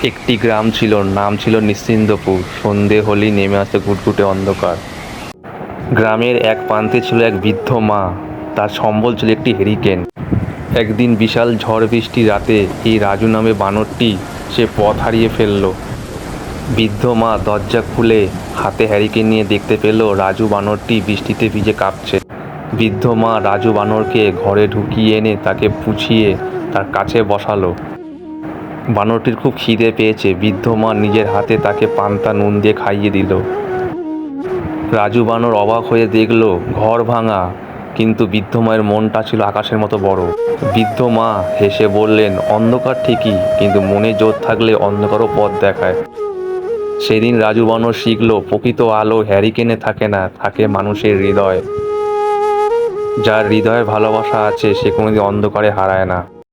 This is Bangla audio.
একটি গ্রাম ছিল, নাম ছিল নিশ্চিন্দপুর। সন্ধে হলেই নেমে আসে ঘুটঘুটে অন্ধকার। গ্রামের এক প্রান্তে ছিল এক বৃদ্ধ মা। তার সম্বল ছিল একটি হ্যারিকেন। একদিন বিশাল ঝড় বৃষ্টি রাতে এই রাজু নামে বানরটি সে পথ হারিয়ে ফেলল। বৃদ্ধ মা দরজা খুলে হাতে হ্যারিকেন নিয়ে দেখতে পেল রাজু বানরটি বৃষ্টিতে ভিজে কাঁপছে। বৃদ্ধ মা রাজু বানরকে ঘরে ঢুকিয়ে এনে তাকে পুছিয়ে তার কাছে বসালো। বানরটির খুব খিদে পেয়েছে। বৃদ্ধ মা নিজের হাতে তাকে পান্তা নুন দিয়ে খাইয়ে দিল। রাজু বানর অবাক হয়ে দেখল ঘর ভাঙা, কিন্তু বৃদ্ধ মায়ের মনটা ছিল আকাশের মতো বড়। বৃদ্ধ মা হেসে বললেন, অন্ধকার ঠিকই, কিন্তু মনে জোর থাকলে অন্ধকারও পথ দেখায়। সেদিন রাজু বানর শিখল, প্রকৃত আলো হ্যারিকেনে থাকে না, থাকে মানুষের হৃদয়। যার হৃদয়ে ভালোবাসা আছে সে কোনোদিন অন্ধকারে হারায় না।